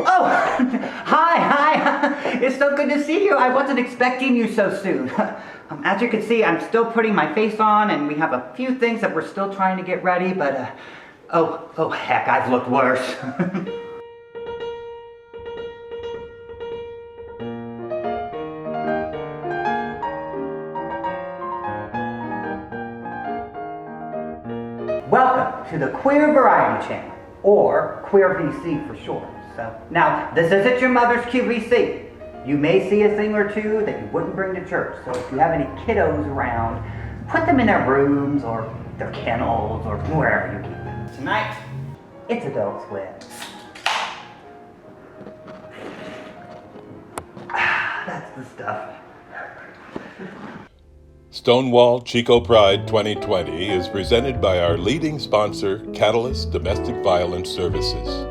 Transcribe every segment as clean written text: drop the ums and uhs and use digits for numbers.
Oh, hi. It's so good to see you. I wasn't expecting you so soon. As you can see, I'm still putting my face on, and we have a few things that we're still trying to get ready, but, oh heck, I've looked worse. Welcome to the Queer Variety Channel, or Queer VC for short. So, now, this isn't your mother's QVC. You may see a thing or two that you wouldn't bring to church, so if you have any kiddos around, put them in their rooms, or their kennels, or wherever you keep them. Tonight, it's Adult Swim. That's the stuff. Stonewall Chico Pride 2020 is presented by our leading sponsor, Catalyst Domestic Violence Services.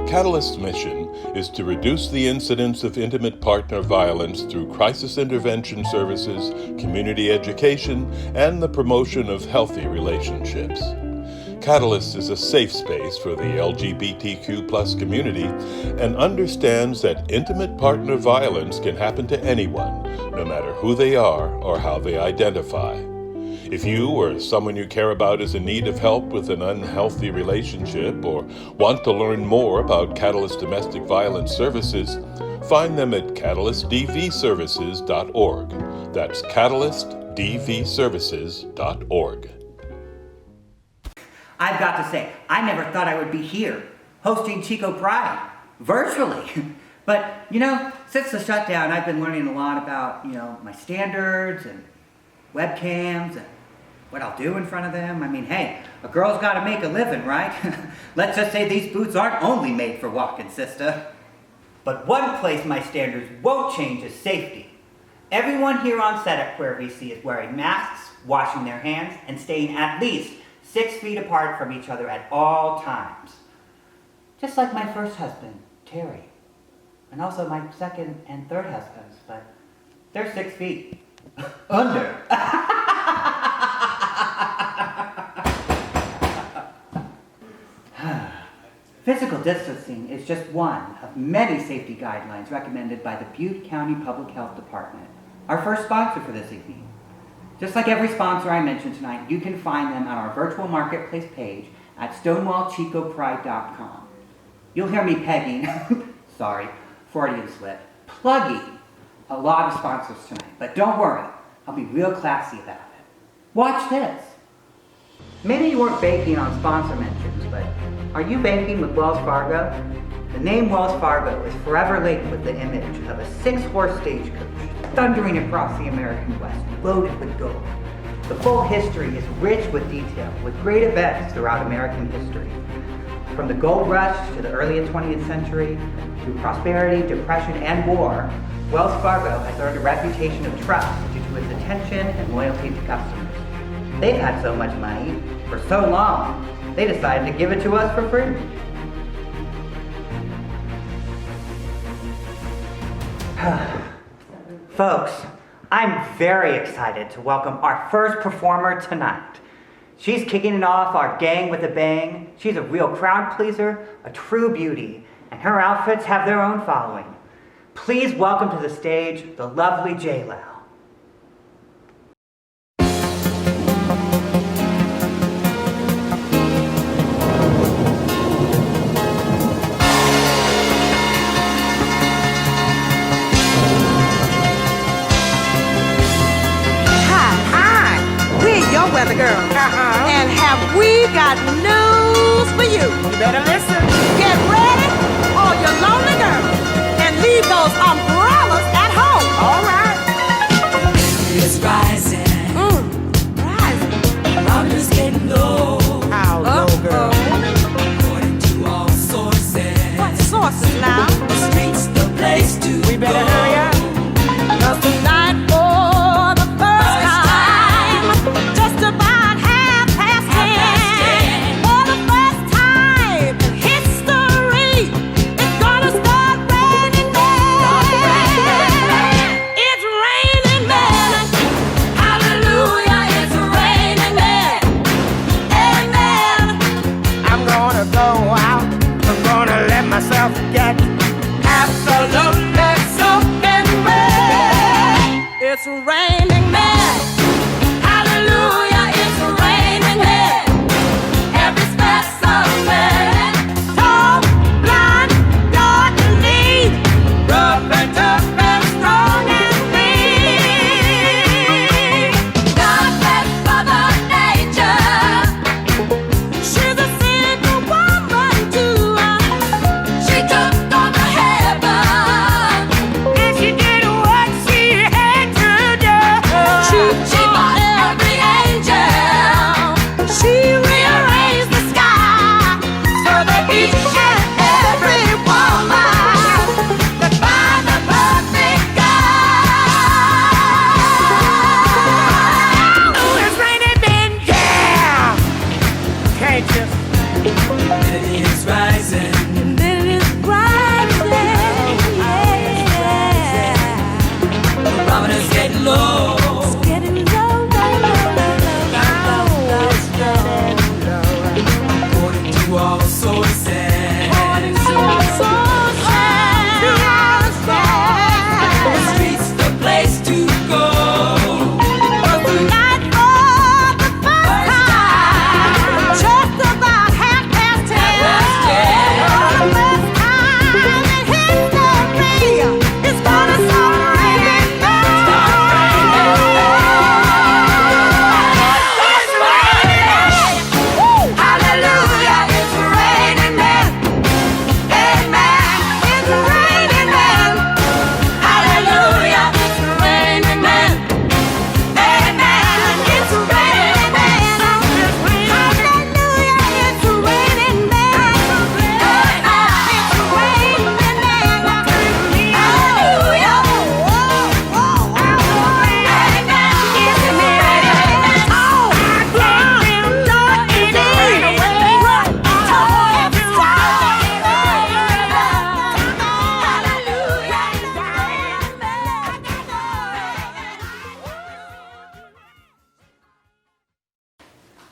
Catalyst's mission is to reduce the incidence of intimate partner violence through crisis intervention services, community education, and the promotion of healthy relationships. Catalyst is a safe space for the LGBTQ+ community and understands that intimate partner violence can happen to anyone, no matter who they are or how they identify. If you or someone you care about is in need of help with an unhealthy relationship or want to learn more about Catalyst Domestic Violence Services, find them at catalystdvservices.org. That's catalystdvservices.org. I've got to say, I never thought I would be here, hosting Chico Pride, virtually. But, since the shutdown, I've been learning a lot about, my standards and webcams and what I'll do in front of them. I mean, hey, a girl's got to make a living, right? Let's just say these boots aren't only made for walking, sister. But one place my standards won't change is safety. Everyone here on set at Queer VC is wearing masks, washing their hands, and staying at least 6 feet apart from each other at all times. Just like my first husband, Terry. And also my second and third husbands, but they're 6 feet under. Physical distancing is just one of many safety guidelines recommended by the Butte County Public Health Department, our first sponsor for this evening. Just like every sponsor I mentioned tonight, you can find them on our virtual marketplace page at stonewallchicopride.com. You'll hear me pegging, sorry, Freudian slip, plugging a lot of sponsors tonight, but don't worry, I'll be real classy about it. Watch this. Maybe you weren't banking on sponsor mentions, but are you banking with Wells Fargo? The name Wells Fargo is forever linked with the image of a 6-horse stagecoach thundering across the American West, loaded with gold. The full history is rich with detail, with great events throughout American history. From the gold rush to the early 20th century, through prosperity, depression, and war, Wells Fargo has earned a reputation of trust due to its attention and loyalty to customers. They've had so much money for so long, they decided to give it to us for free. Folks, I'm very excited to welcome our first performer tonight. She's kicking it off our gang with a bang. She's a real crowd pleaser, a true beauty, and her outfits have their own following. Please welcome to the stage the lovely J-Lau. Weather girl. And have we got news for you? You better listen. Get ready, all your lonely girls, and leave those umbrellas at home. All right. It's rising. Rising. Problems getting low. How low, girl? According to all sources. What sources now? The streets, the place to We better go. hurry up. 'Cause tonight, for the first time, just about 10:30, for the first time in history, it's gonna start raining men. It's raining men. Hallelujah, it's raining men.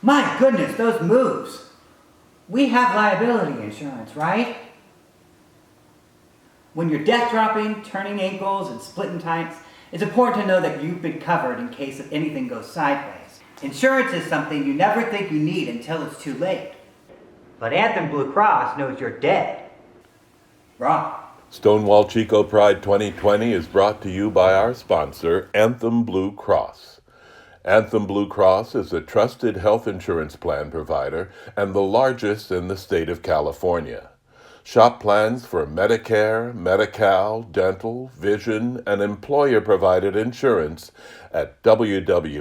My goodness, those moves. We have liability insurance, right? When you're death dropping, turning ankles, and splitting tights, it's important to know that you've been covered in case if anything goes sideways. Insurance is something you never think you need until it's too late. But Anthem Blue Cross knows you're dead. Wrong. Stonewall Chico Pride 2020 is brought to you by our sponsor, Anthem Blue Cross. Anthem Blue Cross is a trusted health insurance plan provider and the largest in the state of California. Shop plans for Medicare, Medi-Cal, dental, vision, and employer-provided insurance at www.anthem.com.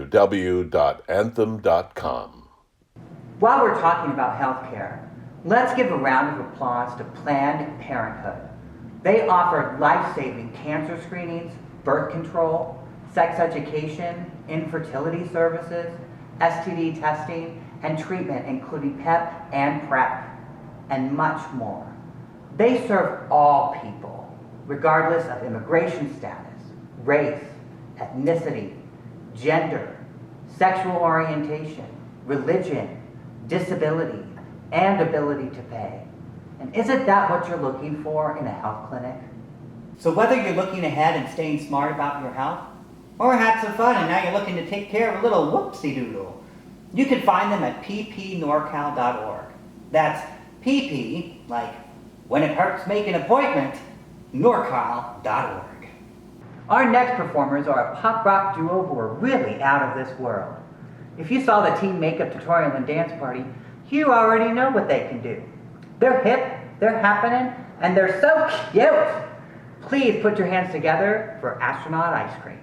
While we're talking about healthcare, let's give a round of applause to Planned Parenthood. They offer life-saving cancer screenings, birth control, sex education, infertility services, STD testing, and treatment including PEP and PrEP, and much more. They serve all people, regardless of immigration status, race, ethnicity, gender, sexual orientation, religion, disability, and ability to pay. And isn't that what you're looking for in a health clinic? So whether you're looking ahead and staying smart about your health, or had some fun and now you're looking to take care of a little whoopsie-doodle, you can find them at ppnorcal.org. That's PP, like when it hurts make an appointment, norcal.org. Our next performers are a pop rock duo who are really out of this world. If you saw the team makeup tutorial and dance party, you already know what they can do. They're hip, they're happening, and they're so cute. Please put your hands together for Astronaut Ice Cream.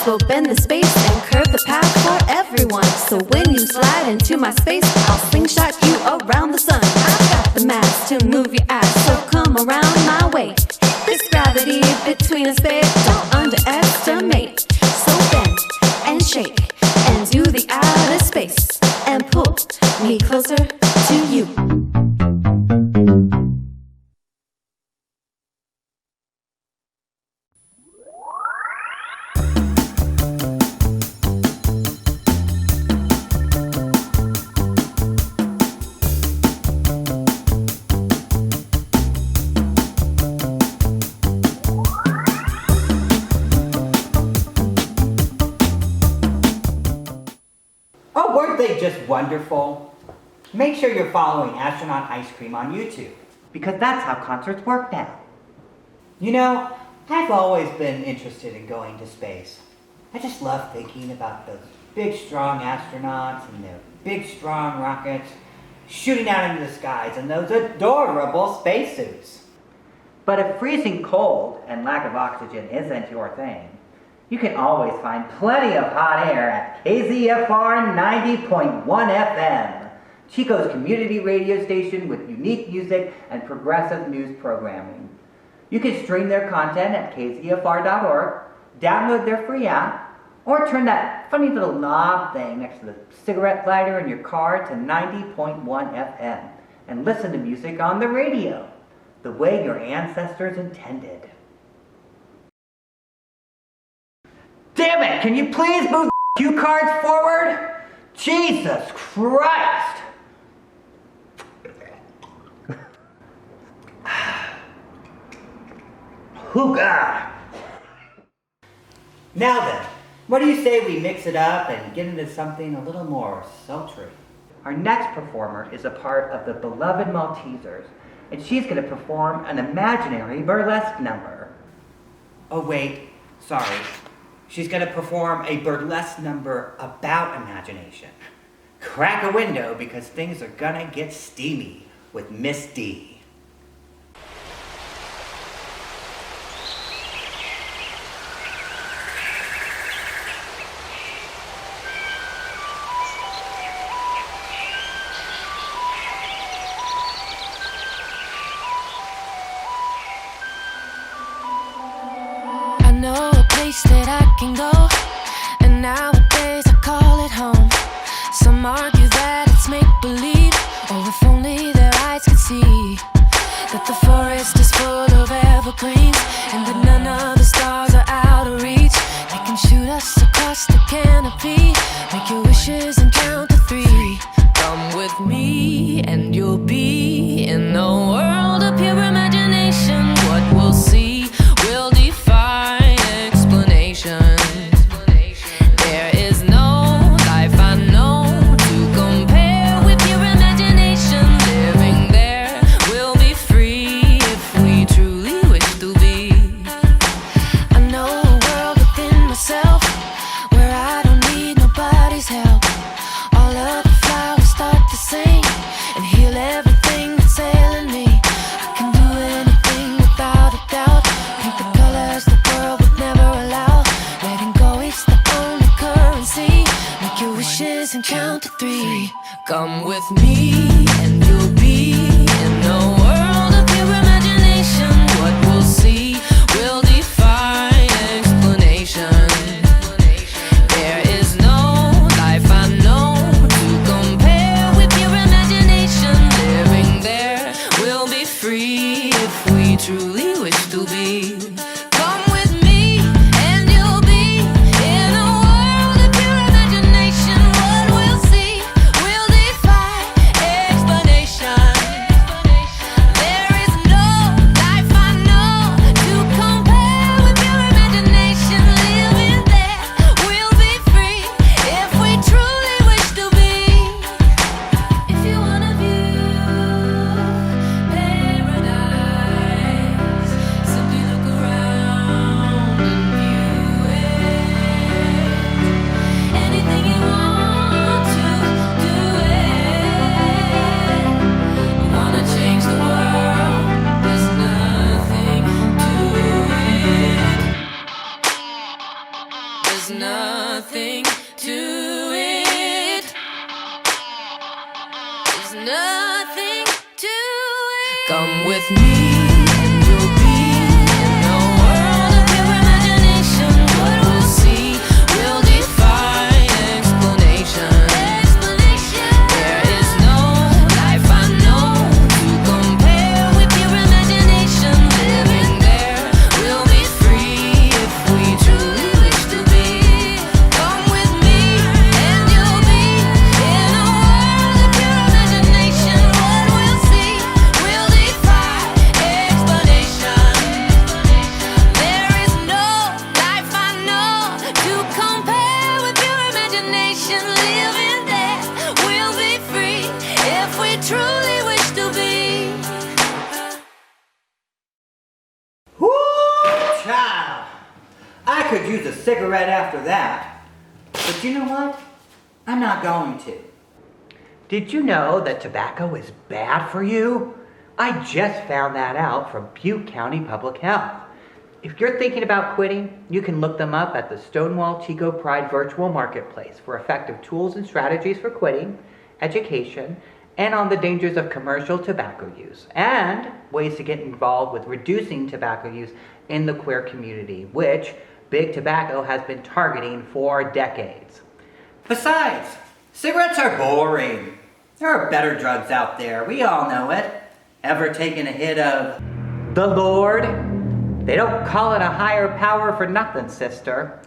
will bend the space and curve the path for everyone. So when you slide into my space, I'll slingshot you around the sun. I've got the mass to move your ass, so come around my way. This gravity between us, babe, don't underestimate. So bend and shake and do the outer space and pull me closer to you. wonderful? Make sure you're following Astronaut Ice Cream on YouTube, because that's how concerts work now. You know, I've always been interested in going to space. I just love thinking about those big, strong astronauts and their big, strong rockets shooting out into the skies and those adorable spacesuits. But if freezing cold and lack of oxygen isn't your thing, you can always find plenty of hot air at KZFR 90.1 FM, Chico's community radio station with unique music and progressive news programming. You can stream their content at kzfr.org, download their free app, or turn that funny little knob thing next to the cigarette lighter in your car to 90.1 FM and listen to music on the radio, the way your ancestors intended. Damn it! Can you please move the cue cards forward? Jesus Christ! Hookah! Now then, what do you say we mix it up and get into something a little more sultry? Our next performer is a part of the beloved Maltesers, and she's going to perform an imaginary burlesque number. Oh wait, sorry. She's going to perform a burlesque number about imagination. Crack a window because things are going to get steamy with Miss D. That I can go, and nowadays I call it home. Some argue that it's make-believe, or if only their eyes could see that the forest is full of evergreens, and that none of the stars are out of reach. They can shoot us across the canopy, make your wishes and count to 3. Come with me and you'll be in a world of pure imagination. What we'll see will defy explanation. There is no life I know to compare with your imagination. Living there will be free if we truly wish to be. I know a world within myself where I don't need nobody's help. All of the flowers start to sing and heal everything that's ailing me. I can do anything without a doubt. Paint the colors the world would never allow. Letting go is the only currency. Make your wishes and count to 3. Come with me and you'll be in a world of pure imagination. What we'll see will defy explanation. There is no life I know to compare with your imagination. Living there will be free if we truly wish to be. Come with me and you'll be in a world of pure imagination. What we'll see will defy explanation. There is no life I know to compare with your imagination. Living there will be free if we truly wish to be. If you wanna view paradise, simply look around and view it. Anything you want to do it. Wanna change the world? There's nothing to it. There's nothing to it. There's nothing to it. Come with me and you'll be in a world of pure imagination. What we'll see will defy explanation. There is no life I know to compare with your imagination. Living there will be free if we truly wish to be. Come with me and you'll be in a world of pure imagination. What we'll see will defy I could use a cigarette after that. But you know what? I'm not going to. Did you know that tobacco is bad for you? I just found that out from Butte County Public Health. If you're thinking about quitting, you can look them up at the Stonewall Chico Pride Virtual Marketplace for effective tools and strategies for quitting, education, and on the dangers of commercial tobacco use, and ways to get involved with reducing tobacco use in the queer community, which Big Tobacco has been targeting for decades. Besides, cigarettes are boring. There are better drugs out there, we all know it. Ever taken a hit of the Lord? They don't call it a higher power for nothing, sister.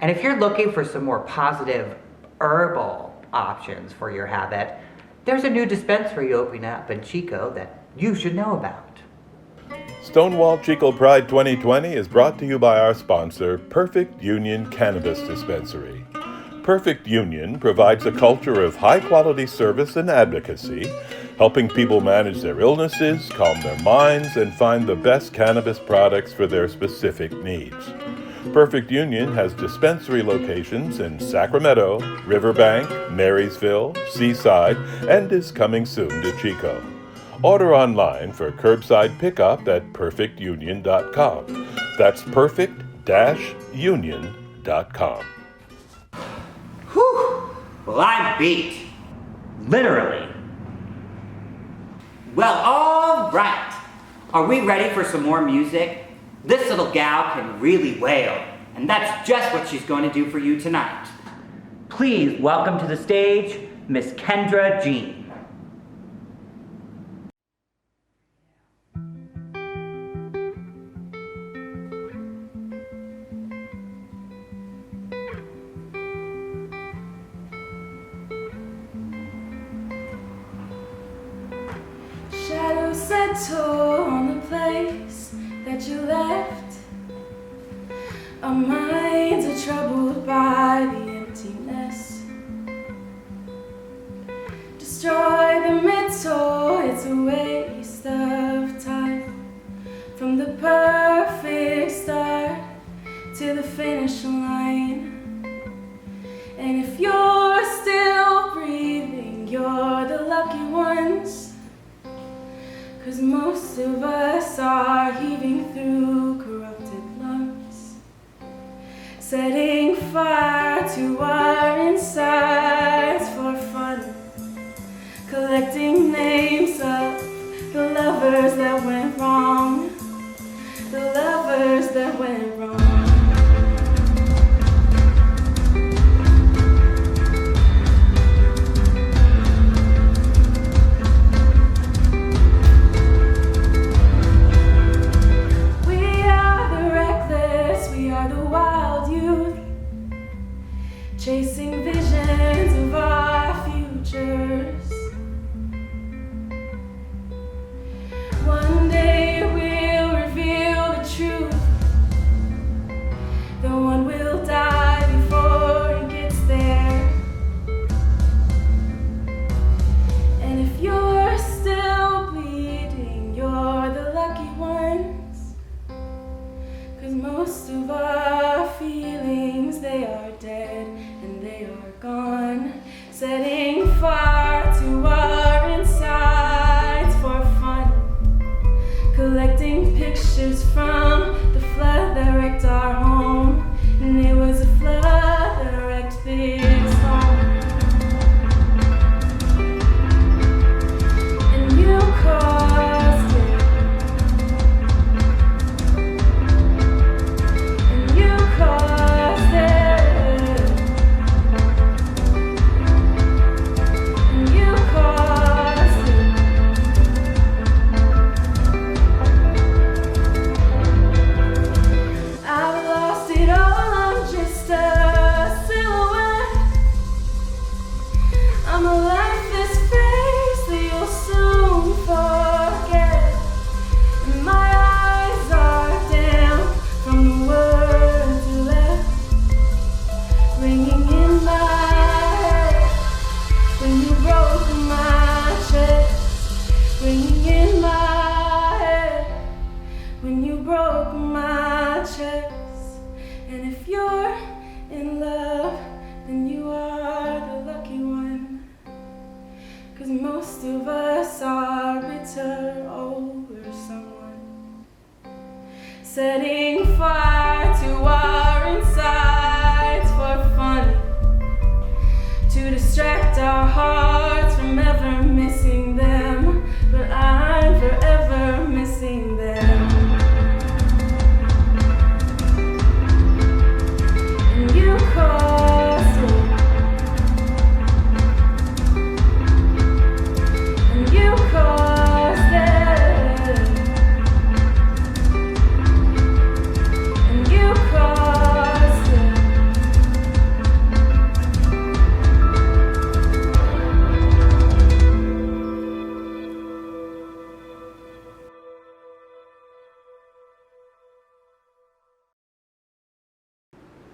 And if you're looking for some more positive herbal options for your habit, there's a new dispensary opening up in Chico that you should know about. Stonewall Chico Pride 2020 is brought to you by our sponsor, Perfect Union Cannabis Dispensary. Perfect Union provides a culture of high-quality service and advocacy, helping people manage their illnesses, calm their minds, and find the best cannabis products for their specific needs. Perfect Union has dispensary locations in Sacramento, Riverbank, Marysville, Seaside, and is coming soon to Chico. Order online for curbside pickup at perfectunion.com. That's perfect-union.com. Whew! Well, I'm beat. Literally. Well, all right. Are we ready for some more music? This little gal can really wail, and that's just what she's going to do for you tonight. Please welcome to the stage, Miss Kendra Jean. Shadows settle on the place that you left. Our minds are troubled by the emptiness. Destroy the middle, it's a waste of time. From the perfect start to the finish line. And if you're still breathing, you're the lucky ones. 'Cause most of us are heaving through corrupted lungs, setting fire to our insides for fun, collecting names of the lovers that went wrong, the lovers that went wrong. Chasing visions of our futures. One day Setting fire to our insides for fun, to distract our hearts from ever missing them, but I'm forever missing them. And you caused it, and you caused it, and you caused it.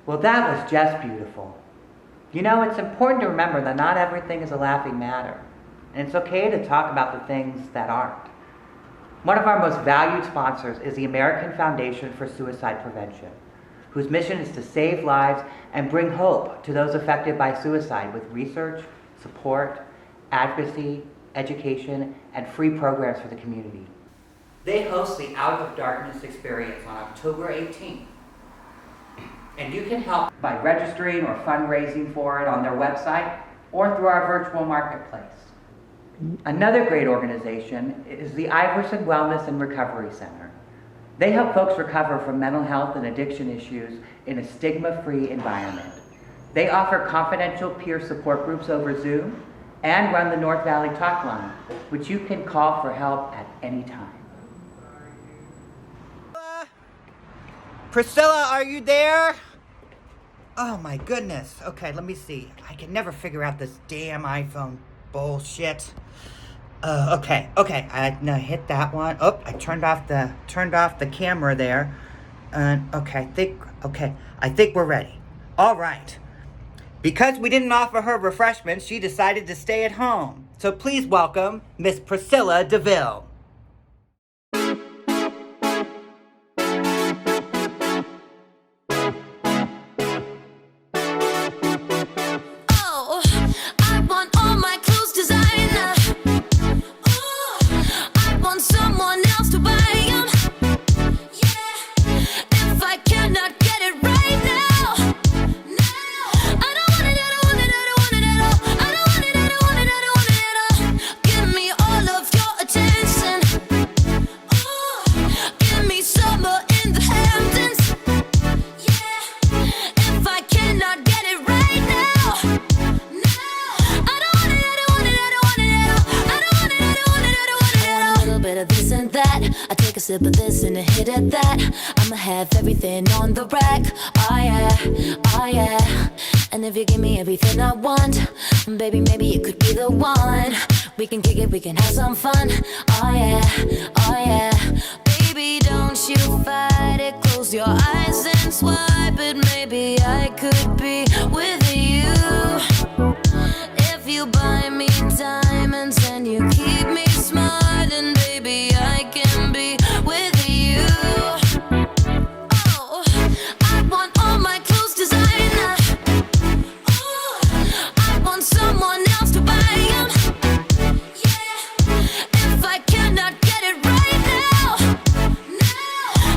Well, that was just beautiful. You know, it's important to remember that not everything is a laughing matter, and it's okay to talk about the things that aren't. One of our most valued sponsors is the American Foundation for Suicide Prevention, whose mission is to save lives and bring hope to those affected by suicide with research, support, advocacy, education, and free programs for the community. They host the Out of Darkness experience on October 18th. And you can help by registering or fundraising for it on their website or through our virtual marketplace. Another great organization is the Iverson Wellness and Recovery Center. They help folks recover from mental health and addiction issues in a stigma-free environment. They offer confidential peer support groups over Zoom and run the North Valley Talk Line, which you can call for help at any time. Priscilla, are you there? Oh my goodness. Okay, let me see. I can never figure out this damn iPhone bullshit. Okay. I now hit that one. Oh, I turned off the camera there. Okay, I think we're ready. All right. Because we didn't offer her refreshments, she decided to stay at home. So please welcome Miss Priscilla DeVille. Sip of this and a hit at that. I'ma have everything on the rack. Oh yeah. And if you give me everything I want, baby, maybe you could be the one. We can kick it, we can have some fun. Oh yeah. Baby, don't you fight it. Close your eyes and swipe it. Maybe I could be with you. If you buy me diamonds and you keep me smiling, baby, I can be with you. Oh, I want all my clothes designer. Oh, I want someone else to buy them. Yeah, if I cannot get it right now,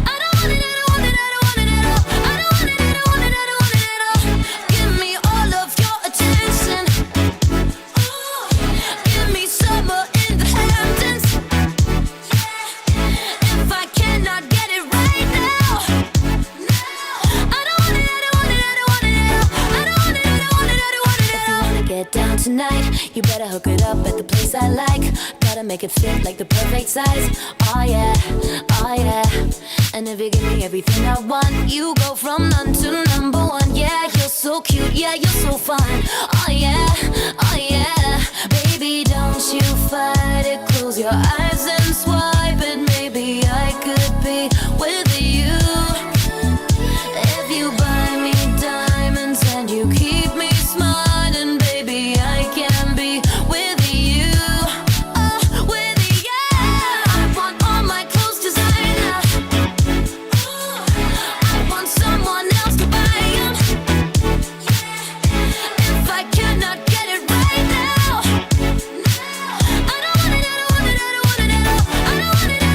I don't want it, I don't want it, I don't want it at all. I don't want it, I don't want it, I don't want it at all. Give me all of your attention. Oh, give me summer in the Hamptons. Down tonight, you better hook it up at the place I like. Gotta make it fit like the perfect size. Oh yeah. And if you give me everything I want, you go from none to number one. Yeah, you're so cute, yeah, you're so fine. Oh yeah. Baby, don't you fight it. Close your eyes and swipe it. Maybe I could be with you. If you buy me diamonds and you keep me smiling, baby, I can be with you. Oh, with you. I want all my clothes designer. Oh, I want someone else to buy them. Yeah, if I cannot get it right now, I don't want it, I don't want it, I don't want it at all. I don't want it.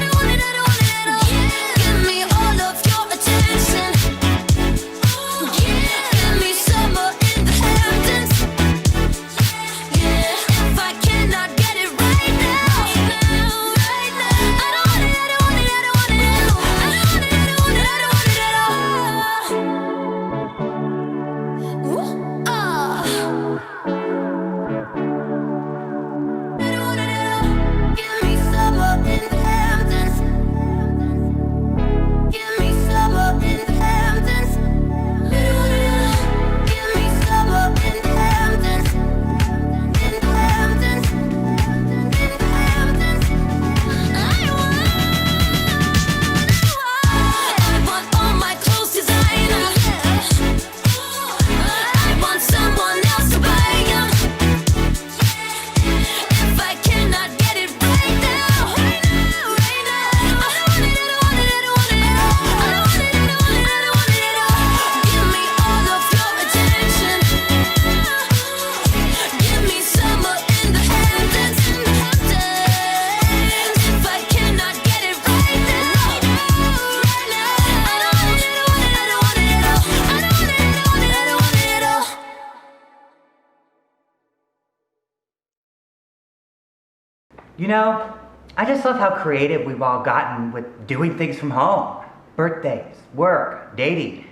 You know, I just love how creative we've all gotten with doing things from home. Birthdays, work, dating,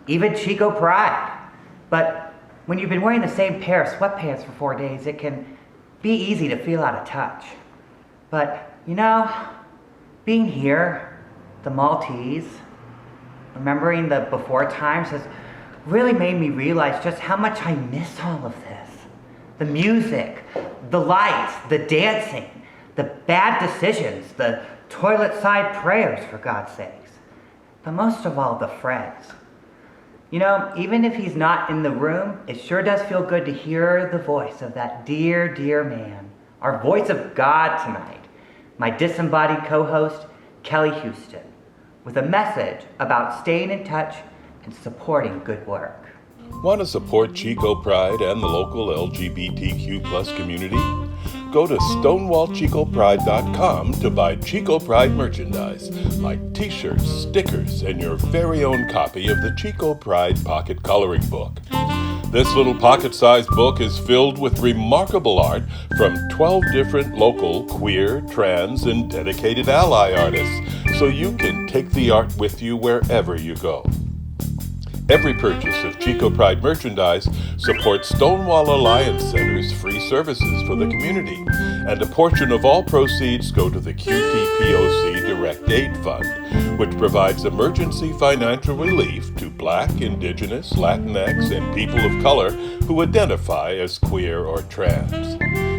even Chico Pride. But when you've been wearing the same pair of sweatpants for 4 days, it can be easy to feel out of touch. But, you know, being here, the Maltese, remembering the before times has really made me realize just how much I miss all of this. The music, the lights, the dancing, the bad decisions, the toilet side prayers, for God's sakes. But most of all, the friends. You know, even if he's not in the room, it sure does feel good to hear the voice of that dear, dear man, our voice of God tonight, my disembodied co-host, Kelly Houston, with a message about staying in touch and supporting good work. Want to support Chico Pride and the local LGBTQ+ community? Go to stonewallchicopride.com to buy Chico Pride merchandise like t-shirts, stickers, and your very own copy of the Chico Pride Pocket Coloring Book. This little pocket-sized book is filled with remarkable art from 12 different local queer, trans, and dedicated ally artists, so you can take the art with you wherever you go. Every purchase of Chico Pride merchandise supports Stonewall Alliance Center's free services for the community, and a portion of all proceeds go to the QTPOC Direct Aid Fund, which provides emergency financial relief to Black, Indigenous, Latinx, and people of color who identify as queer or trans.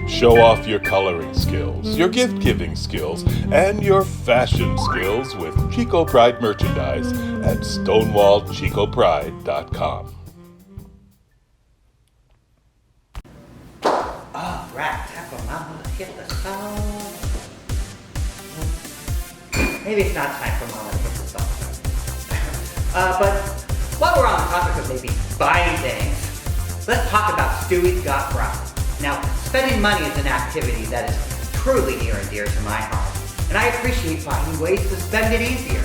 Show off your coloring skills, your gift-giving skills, and your fashion skills with Chico Pride merchandise at stonewallchicopride.com. All right, tackle mama, hit the song. Maybe it's not time for mama to hit the song. But while we're on the topic of maybe buying things, let's talk about Stewie's Got Pride. Now, spending money is an activity that is truly near and dear to my heart, and I appreciate finding ways to spend it easier.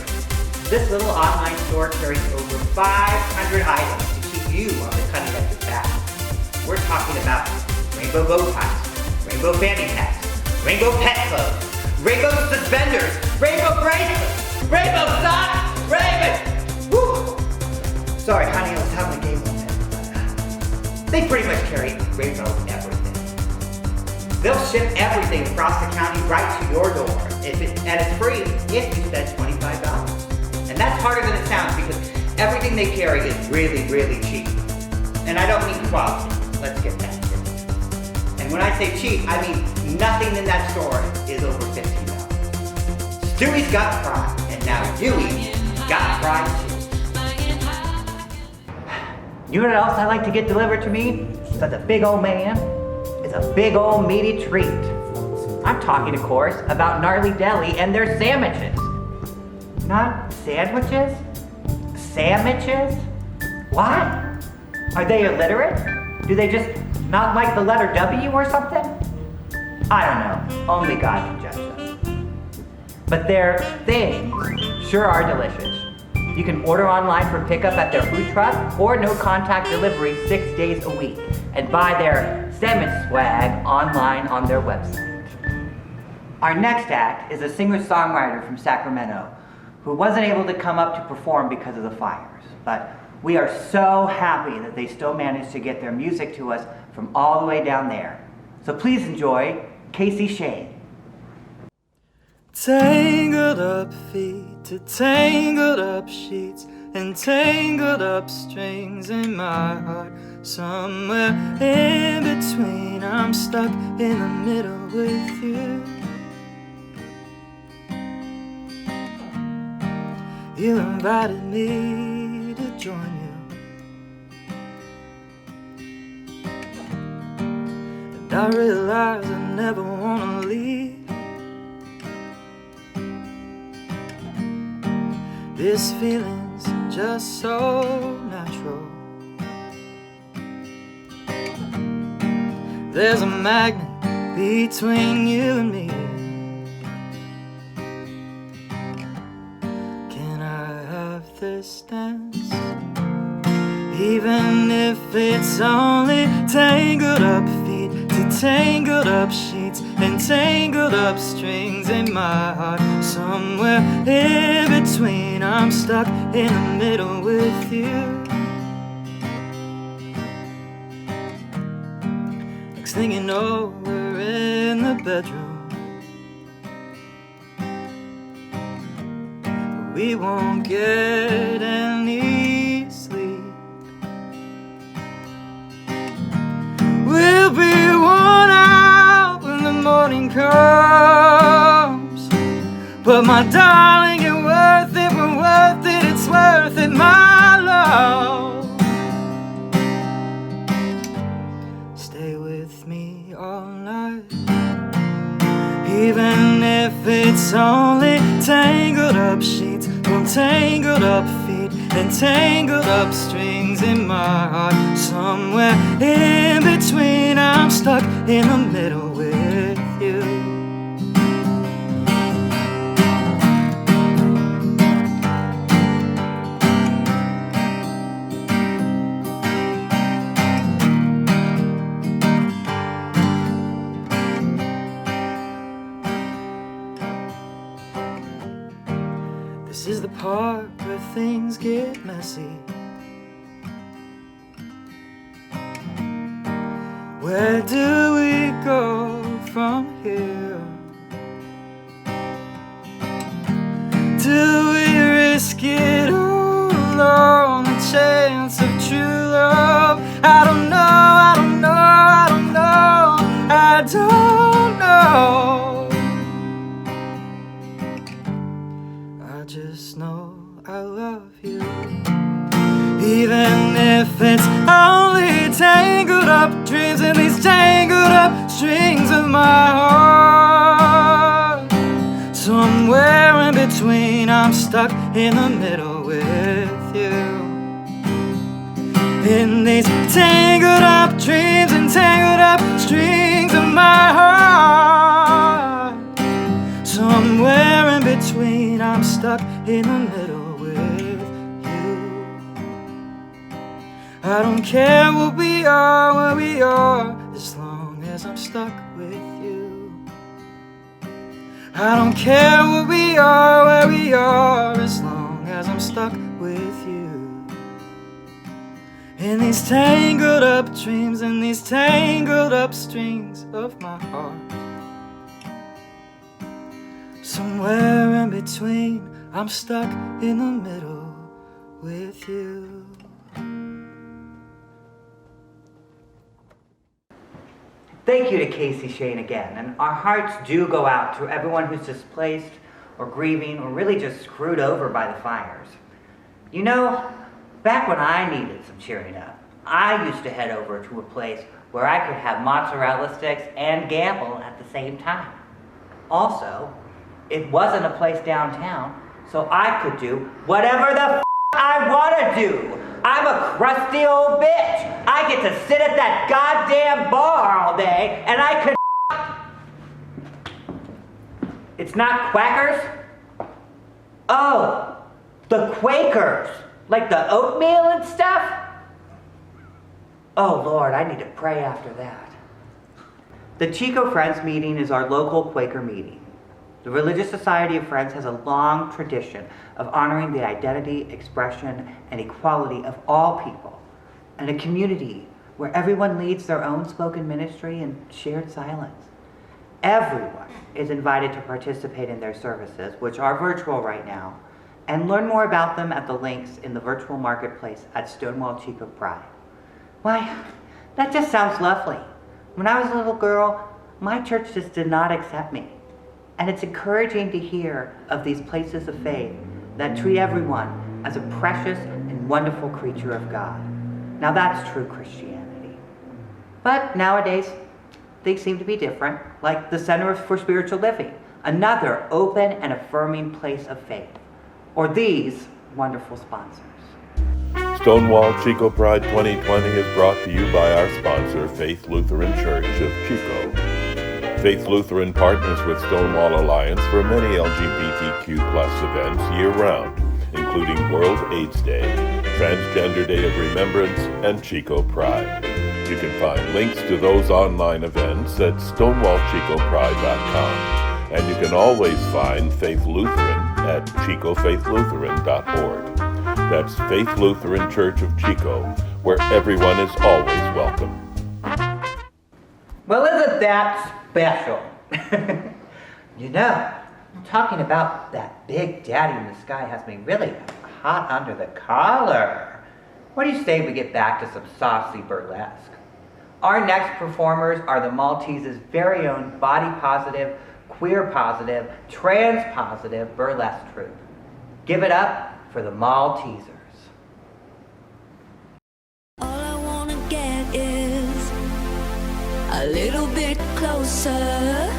This little online store carries over 500 items to keep you on the cutting edge of fashion. We're talking about rainbow bow ties, rainbow fanny packs, rainbow pet clothes, rainbow suspenders, rainbow bracelets, rainbow socks, woo! Sorry, honey, I was having a game with it. They pretty much carry rainbow everything. They'll ship everything across the county right to your door, and it's free if you spend $25. And that's harder than it sounds because everything they carry is really, really cheap. And I don't mean quality. Let's get that straight. And when I say cheap, I mean nothing in that store is over $15. Stewie's got pride, and now Dewey got pride too. You know what else I like to get delivered to me? Such a big old man. It's a big old meaty treat. I'm talking, of course, about Gnarly Deli and their sandwiches. Not sandwiches? Sandwiches? What? Are they illiterate? Do they just not like the letter W or something? I don't know. Only God can judge them. But their things sure are delicious. You can order online for pickup at their food truck or no contact delivery 6 days a week and buy their sandwich swag online on their website. Our next act is a singer-songwriter from Sacramento who wasn't able to come up to perform because of the fires. But we are so happy that they still managed to get their music to us from all the way down there. So please enjoy KCShane. Tangled up feet to tangled up sheets and tangled up strings in my heart. Somewhere in between, I'm stuck in the middle with you. You invited me to join you, and I realize I never wanna leave. This feeling's just so natural. There's a magnet between you and me. Can I have this dance? Even if it's only tangled up feet to tangled up sheets and tangled up strings in my heart. Somewhere in between, I'm stuck in the middle with you. Next thing you know, we're in the bedroom. We won't get any sleep. We'll be worn out when the morning comes. But my darling, you're worth it, we're worth it, it's worth it, my love. Stay with me all night, even if it's only tangled up sheets, from tangled up feet and tangled up strings in my heart. Somewhere in between, I'm stuck in the middle with you. This is the part where things get messy. Where do we go from here? Do we risk it all on the chance of true love? I don't know, I don't know, I don't know, I don't know. I just know I love you, even if it's only tangled up dreams and these tangled up strings of my heart. Somewhere in between, I'm stuck in the middle with you. In these tangled up dreams and tangled up strings of my heart. Somewhere in between, I'm stuck in the middle with you. I don't care what we are, where we are, as long as I'm stuck with you. I don't care what we are, where we are, as long as I'm stuck with you. In these tangled up dreams and these tangled up strings of my heart. Somewhere in between, I'm stuck in the middle with you. Thank you to KCShane again, and our hearts do go out to everyone who's displaced or grieving or really just screwed over by the fires. You know, back when I needed some cheering up, I used to head over to a place where I could have mozzarella sticks and gamble at the same time. Also, it wasn't a place downtown, so I could do whatever the I want to do. I'm a crusty old bitch. I get to sit at that goddamn bar all day, and I could. It's not Quackers? Oh, the Quakers. Like the oatmeal and stuff? Oh Lord, I need to pray after that. The Chico Friends meeting is our local Quaker meeting. The Religious Society of Friends has a long tradition of honoring the identity, expression, and equality of all people, and a community where everyone leads their own spoken ministry and shared silence. Everyone is invited to participate in their services, which are virtual right now, and learn more about them at the links in the virtual marketplace at Stonewall Chico Pride. Why, that just sounds lovely. When I was a little girl, my church just did not accept me. And it's encouraging to hear of these places of faith that treat everyone as a precious and wonderful creature of God. Now that's true Christianity. But nowadays, things seem to be different, like the Center for Spiritual Living, another open and affirming place of faith, or these wonderful sponsors. Stonewall Chico Pride 2020 is brought to you by our sponsor, Faith Lutheran Church of Chico. Faith Lutheran partners with Stonewall Alliance for many LGBTQ+ events year-round, including World AIDS Day, Transgender Day of Remembrance, and Chico Pride. You can find links to those online events at stonewallchicopride.com. And you can always find Faith Lutheran at chicofaithlutheran.org. That's Faith Lutheran Church of Chico, where everyone is always welcome. Well, isn't that special? You know, talking about that big daddy in the sky has me really hot under the collar. What do you say we get back to some saucy burlesque? Our next performers are the Maltese's very own body positive, queer positive, trans positive burlesque troupe. Give it up for the Maltesers. All I wanna get is a little bit closer.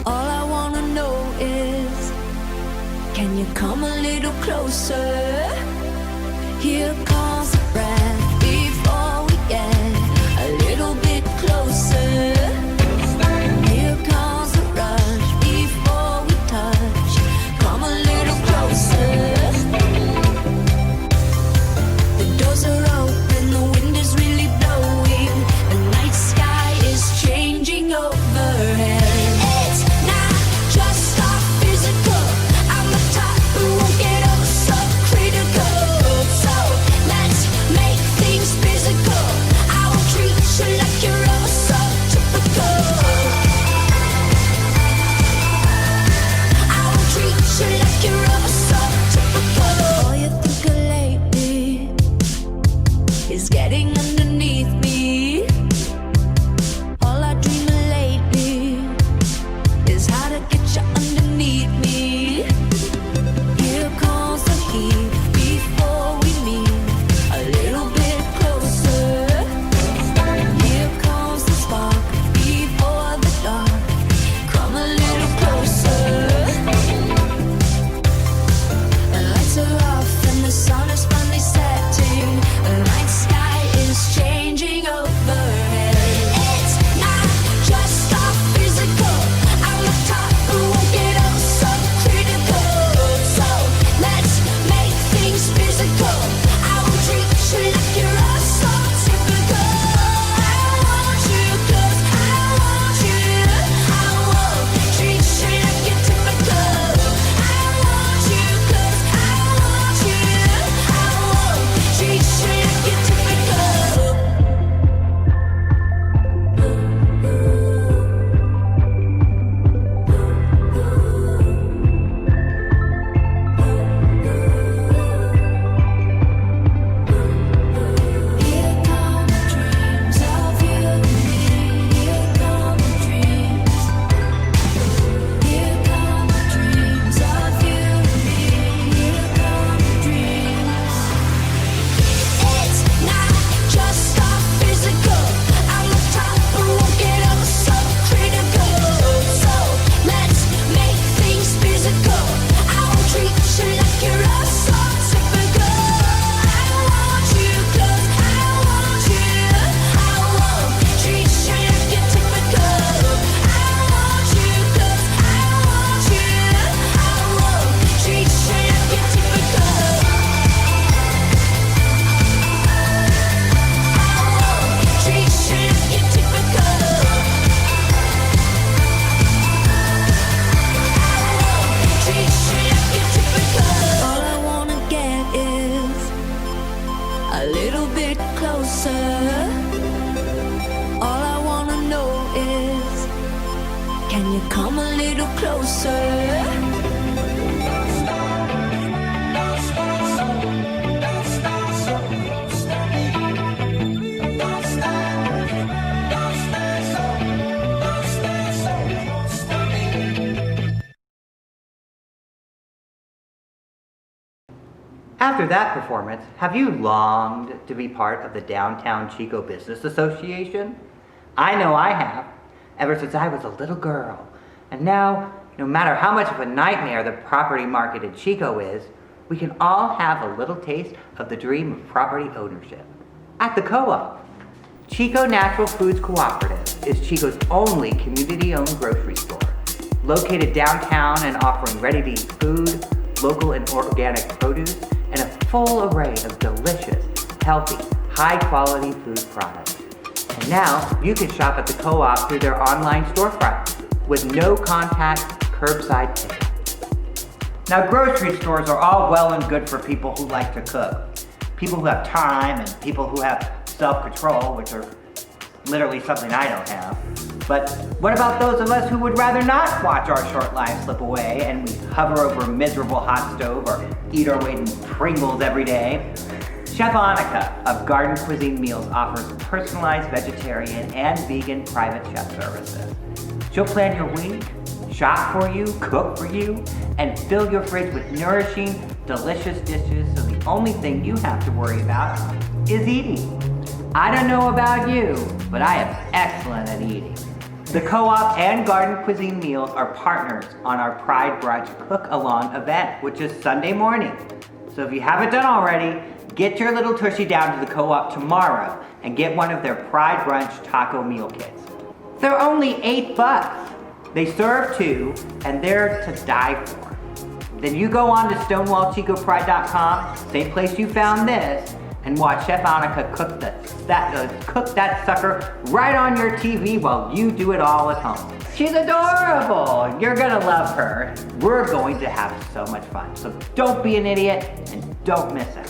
All I wanna know is, can you come a little closer? Here comes the breath before we get a little bit closer. Here comes the rush before we touch. Come a little closer. The doors are open, the wind is really blowing. The night sky is changing overhead. It's not just our physical. I'm the type who won't get oh so critical. So let's make things physical. I will treat you like you're oh so typical. I will treat you like you're oh so typical. All you think of lately is getting underneath me. All I dream of lately is how to get you underneath me. Here comes the heat before we meet a little bit closer. Here comes the spark before the dark. Come a little closer. The lights are off and the sun is finally setting. The night sky is changing overhead. It's not just our physical. I'm the type who won't get oh so critical. So let's make things physical. I will treat you like you're oh so typical. I want you 'cause I want you. I won't treat you like you're typical. I want you 'cause I want you. I won't treat you like you're typical. Here come dreams of you and me. Here come dreams. Here come dreams of you and me. Here come dreams. It's not just our physical. I'm the type who won't get oh so critical. So let's make things physical. I will treat you like you're oh so typical. I want you 'cause I want you. I won't treat you like you're typical. I want you 'cause I want you. I won't treat you like you're typical. Treat you like you're typical. Treat you like you're typical. All I wanna get is a little bit closer. All I wanna know is, can you come a little closer? After that performance, have you longed to be part of the Downtown Chico Business Association? I know I have, ever since I was a little girl. And now, no matter how much of a nightmare the property market in Chico is, we can all have a little taste of the dream of property ownership. At the co-op, Chico Natural Foods Cooperative is Chico's only community-owned grocery store, located downtown and offering ready-to-eat food, local and organic produce, and a full array of delicious, healthy, high-quality food products. And now you can shop at the co-op through their online storefront with no contact curbside pickup. Now, grocery stores are all well and good for people who like to cook. People who have time and people who have self-control, which are literally something I don't have. But what about those of us who would rather not watch our short lives slip away and we hover over a miserable hot stove or eat our weight in Pringles every day? Chef Annika of Garden Cuisine Meals offers personalized vegetarian and vegan private chef services. She'll plan your week, shop for you, cook for you, and fill your fridge with nourishing, delicious dishes, so the only thing you have to worry about is eating. I don't know about you, but I am excellent at eating. The Co-op and Garden Cuisine Meals are partners on our Pride Brunch Cook-Along event, which is Sunday morning. So if you haven't done already, get your little tushy down to the Co-op tomorrow and get one of their Pride Brunch taco meal kits. They're only $8. They serve 2, and they're to die for. Then you go on to StonewallChicoPride.com, same place you found this, and watch Chef Annika cook that sucker right on your TV while you do it all at home. She's adorable. You're gonna love her. We're going to have so much fun. So don't be an idiot and don't miss out.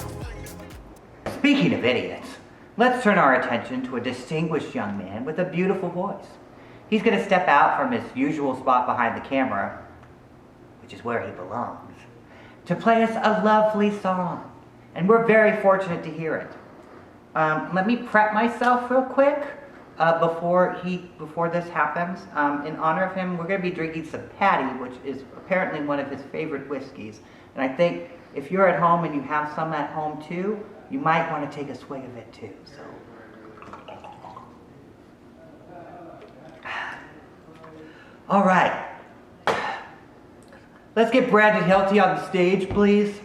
Speaking of idiots, let's turn our attention to a distinguished young man with a beautiful voice. He's gonna step out from his usual spot behind the camera, which is where he belongs, to play us a lovely song. And we're very fortunate to hear it. Let me prep myself real quick before this happens. In honor of him, we're gonna be drinking some Patty, which is apparently one of his favorite whiskeys. And I think if you're at home and you have some at home too, you might wanna take a swig of it too, so. All right. Let's get Brandon Helty on the stage, please.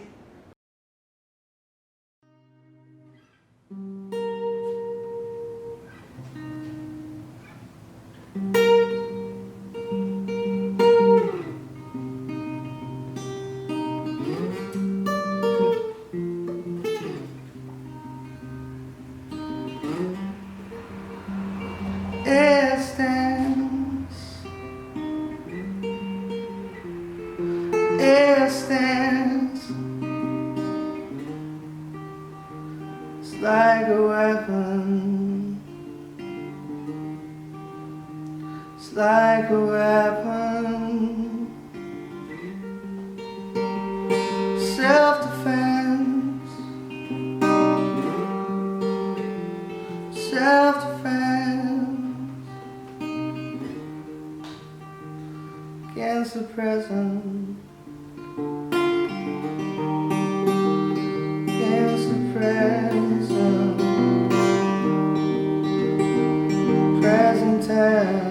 Like a weapon, it's like a weapon. Self-defense, self-defense against the present, against the present. Present time.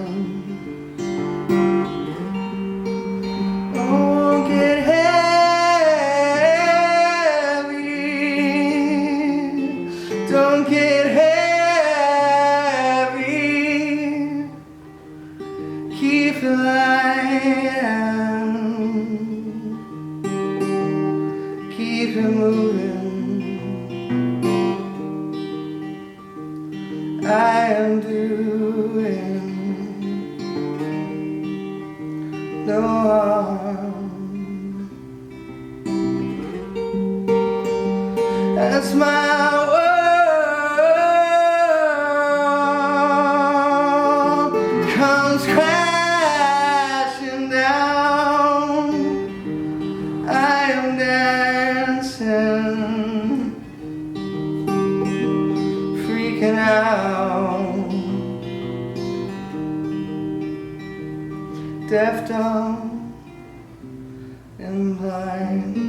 Don't get heavy. Don't get heavy. Keep it light and keep it moving. I am doing no harm. As my world comes crashing down, I am dancing, freaking out. Deaf, dumb, and blind.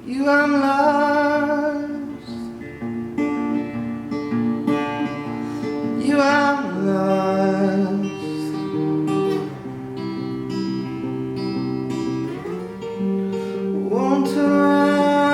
You, I'm lost. You, I'm lost. Want to run.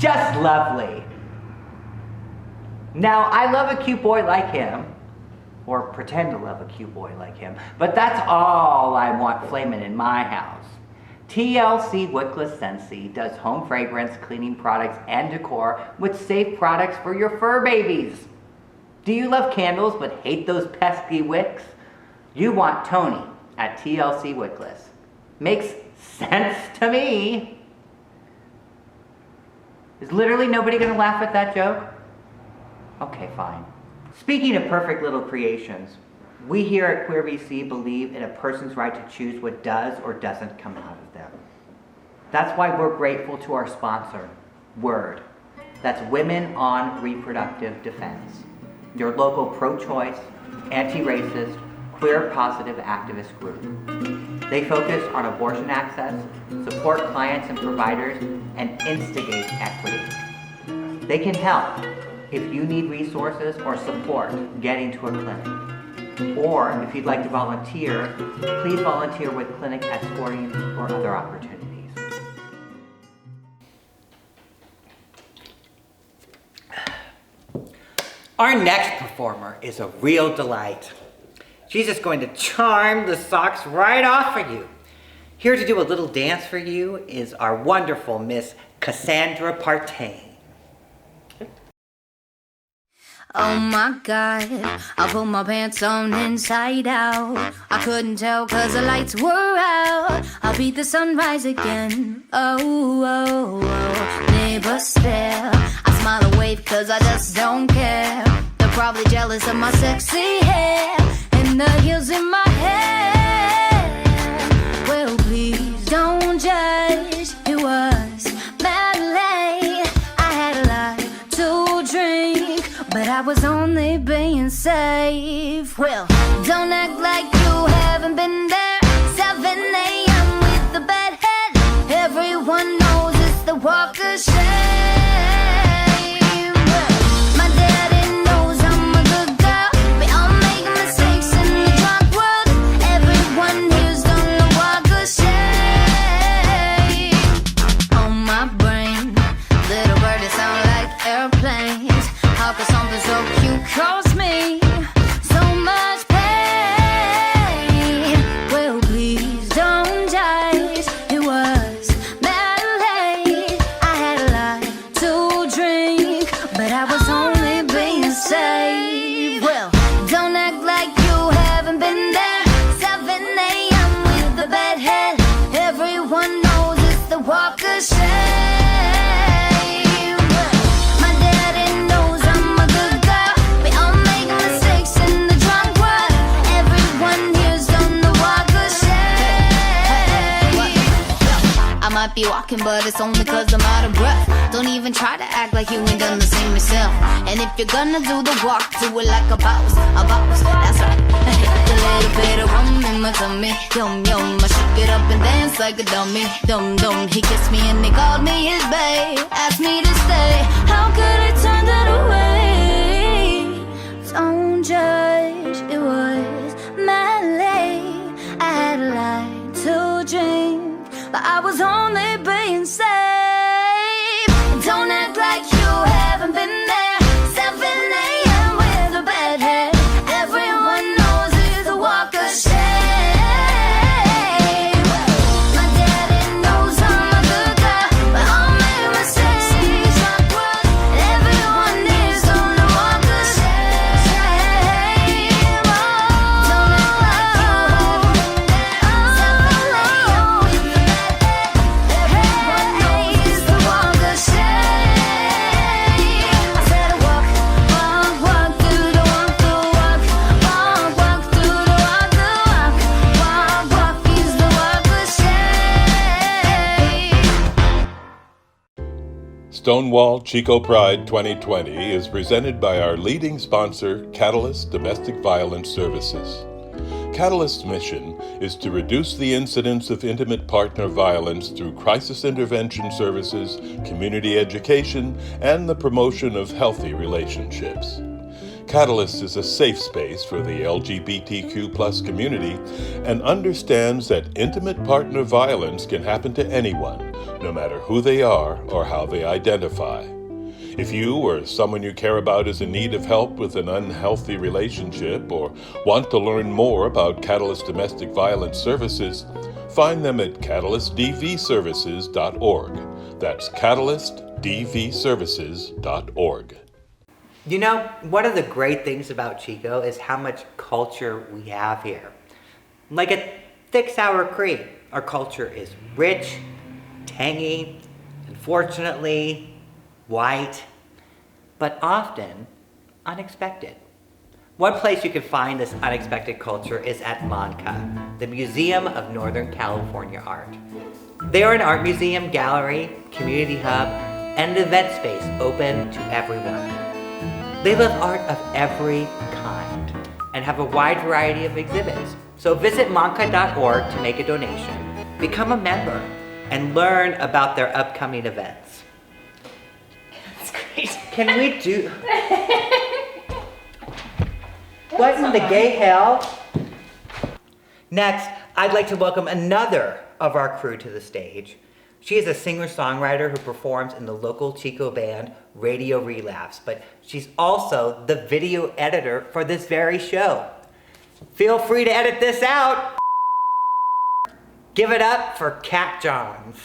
just lovely. Now, I love a cute boy like him, or pretend to love a cute boy like him, but that's all I want flaming in my house. TLC Wickless Scentsy does home fragrance, cleaning products, and decor with safe products for your fur babies. Do you love candles but hate those pesky wicks? You want Tony at TLC Wickless. Makes sense to me. Is literally nobody gonna laugh at that joke? Okay, fine. Speaking of perfect little creations, we here at QVC believe in a person's right to choose what does or doesn't come out of them. That's why we're grateful to our sponsor, WORD. That's Women on Reproductive Defense, your local pro-choice, anti-racist, queer-positive activist group. They focus on abortion access, support clients and providers, and instigate equity. They can help if you need resources or support getting to a clinic. Or if you'd like to volunteer, please volunteer with clinic escorting or other opportunities. Our next performer is a real delight. She's just going to charm the socks right off of you. Here to do a little dance for you is our wonderful Miss Cassandra Partain. Oh my God, I put my pants on inside out. I couldn't tell cause the lights were out. I'll beat the sunrise again. Oh. Neighbors stare. I smile and wave cause I just don't care. They're probably jealous of my sexy hair and the heels in my hair. Well, please don't judge. It was ballet. I had a lot to drink, but I was only being safe. Well, don't act like you haven't been there. 7 a.m. with the bedhead. Everyone knows it's the walk of shame. Well, my daddy knows I'm a good girl. We all make mistakes in the drunk world. Everyone here's done the walk of shame. On my brain, little birdies sound like airplanes. How could something so cute cause me so much pain? Well, please don't judge. It was that late. I had a lot to drink, but I was only being safe. Well, don't act like you haven't been there. 7 a.m. with the bedhead. Everyone knows it's the walk of shame. Might be walking, but it's only cause I'm out of breath. Don't even try to act like you ain't done the same yourself. And if you're gonna do the walk, do it like a boss, that's right. A little bit of rum in my tummy, yum yum. I shake it up and dance like a dummy, dum dum. He kissed me and he called me his babe, asked me to stay. How could I turn that away? Don't judge, it was my late. I had a lot to drink, but I was only being safe. Don't act like you haven't been there. 7 a.m. with a bedhead. Everyone knows it's a walk of shame. My daddy knows I'm a good girl, but I'll make mistakes in this drunk world. Everyone is on the walk of shame. Don't act like you haven't been there. 7 a.m. with a bedhead. Everyone knows it's the walk of shame. I said I walk through the walk through the walk is the walk of shame. Stonewall Chico Pride 2020 is presented by our leading sponsor, Catalyst Domestic Violence Services. Catalyst's mission is to reduce the incidence of intimate partner violence through crisis intervention services, community education, and the promotion of healthy relationships. Catalyst is a safe space for the LGBTQ+ community and understands that intimate partner violence can happen to anyone, no matter who they are or how they identify. If you or someone you care about is in need of help with an unhealthy relationship or want to learn more about Catalyst Domestic Violence Services, find them at catalystdvservices.org. That's catalystdvservices.org. You know, one of the great things about Chico is how much culture we have here. Like a thick sour cream, our culture is rich, tangy, unfortunately, white, but often unexpected. One place you can find this unexpected culture is at MONCA, the Museum of Northern California Art. They are an art museum, gallery, community hub, and an event space open to everyone. They love art of every kind and have a wide variety of exhibits. So visit monca.org to make a donation, become a member, and learn about their upcoming events. That's great. Can we do... What in the gay hell? Next, I'd like to welcome another of our crew to the stage. She is a singer-songwriter who performs in the local Chico band Radio Relapse, but she's also the video editor for this very show. Feel free to edit this out. Give it up for Cat Johns.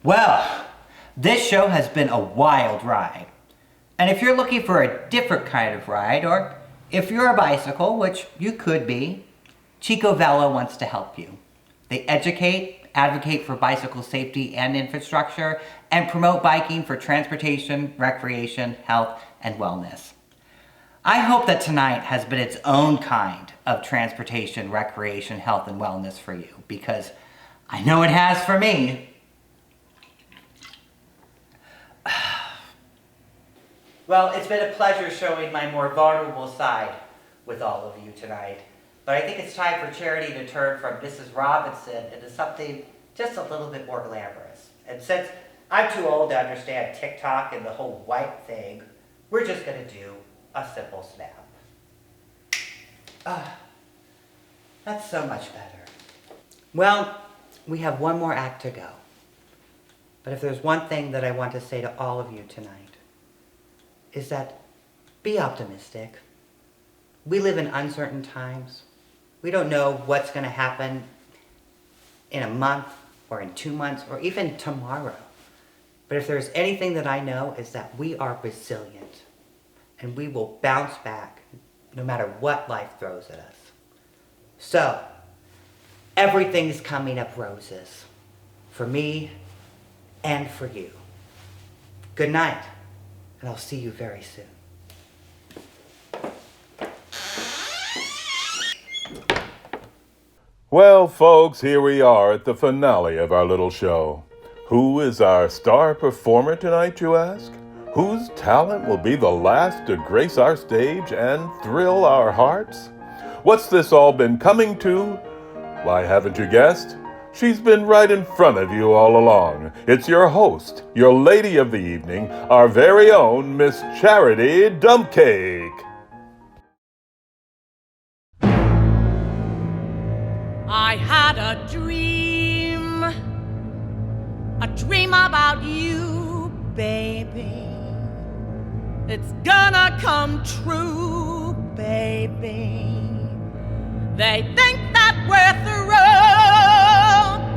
Well, this show has been a wild ride. And if you're looking for a different kind of ride, or if you're a bicycle, which you could be, Chico Velo wants to help you. They educate, advocate for bicycle safety and infrastructure, and promote biking for transportation, recreation, health, and wellness. I hope that tonight has been its own kind of transportation, recreation, health, and wellness for you, because I know it has for me. Well, it's been a pleasure showing my more vulnerable side with all of you tonight. But I think it's time for Charity to turn from Mrs. Robinson into something just a little bit more glamorous. And since I'm too old to understand TikTok and the whole white thing. We're just gonna do a simple snap. That's so much better. Well, we have one more act to go. But if there's one thing that I want to say to all of you tonight, is that be optimistic. We live in uncertain times. We don't know what's going to happen in a month or in 2 months or even tomorrow. But if there's anything that I know is that we are resilient and we will bounce back no matter what life throws at us. So, everything's coming up roses for me and for you. Good night, and I'll see you very soon. Well, folks, here we are at the finale of our little show. Who is our star performer tonight, you ask? Whose talent will be the last to grace our stage and thrill our hearts? What's this all been coming to? Why, haven't you guessed? She's been right in front of you all along. It's your host, your lady of the evening, our very own Miss Charity Dumpcake. I had a dream about you, baby. It's gonna come true, baby. They think that we're through,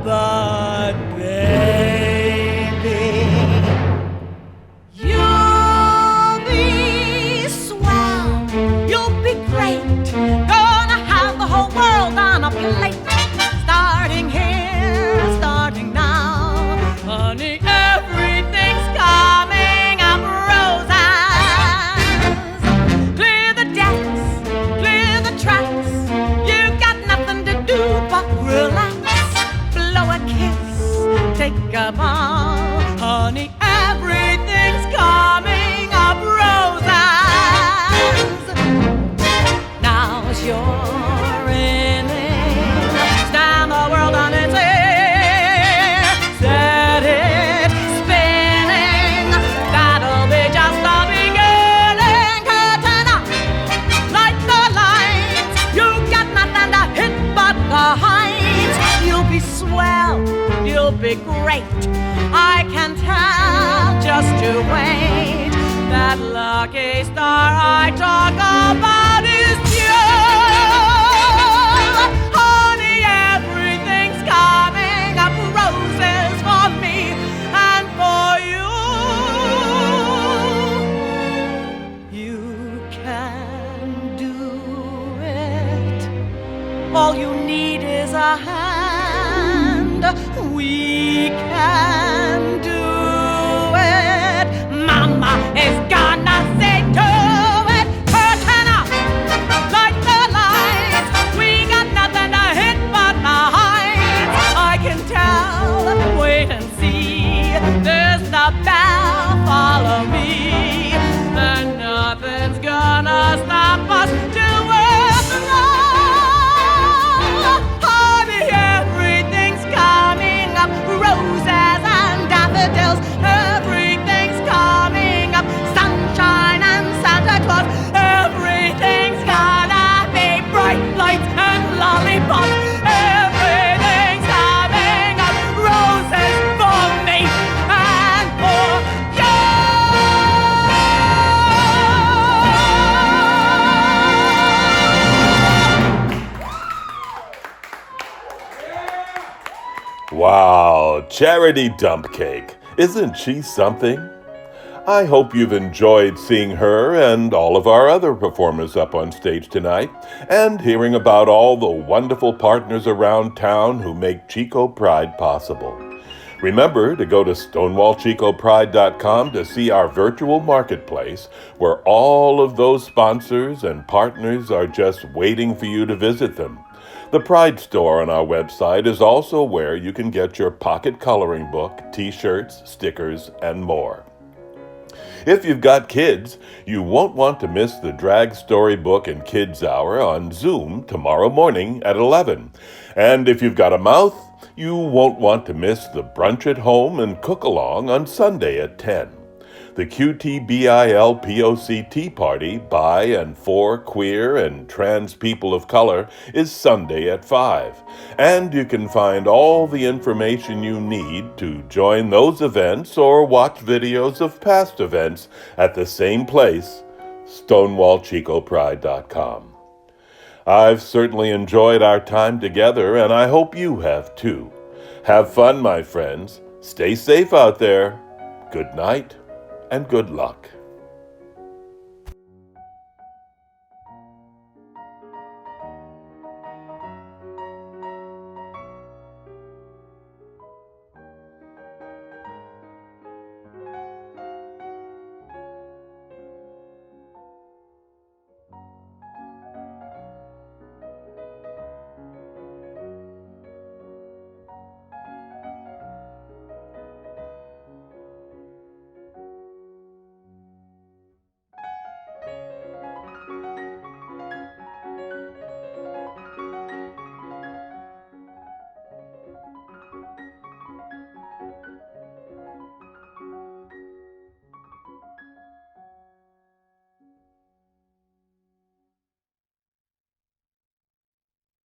but baby, you'll be swell, you'll be great, gonna have the whole world on a plate. Starting here, starting now, honey, everything's coming up roses. Clear the decks, clear the tracks, you got nothing to do but relax. Blow a kiss, take a bow, honey, everything's coming up roses. Now's your be great, I can tell, just you wait. That lucky star I talk about is you. Honey, everything's coming up roses for me and for you. You can do it. All you need is a hand. We can do it. Mama is gonna say do it. Curtain up, light the lights. We got nothing to hit but the heights. I can tell, wait and see. There's the bell, follow me. And nothing's gonna stop us till we're through. Roses and daffodils, everything's coming up. Sunshine and Santa Claus, everything's gonna be bright lights and lollipops. Everything's coming up roses for me and for you! Wow, Charity Dumpcake. Isn't she something? I hope you've enjoyed seeing her and all of our other performers up on stage tonight and hearing about all the wonderful partners around town who make Chico Pride possible. Remember to go to stonewallchicopride.com to see our virtual marketplace where all of those sponsors and partners are just waiting for you to visit them. The Pride store on our website is also where you can get your pocket coloring book, t-shirts, stickers, and more. If you've got kids, you won't want to miss the Drag Storybook and Kids Hour on Zoom tomorrow morning at 11. And if you've got a mouth, you won't want to miss the Brunch at Home and Cook Along on Sunday at 10. The QTBIL POC Tea Party by and for queer and trans people of color is Sunday at 5. And you can find all the information you need to join those events or watch videos of past events at the same place, StonewallChicoPride.com. I've certainly enjoyed our time together, and I hope you have too. Have fun, my friends. Stay safe out there. Good night and good luck.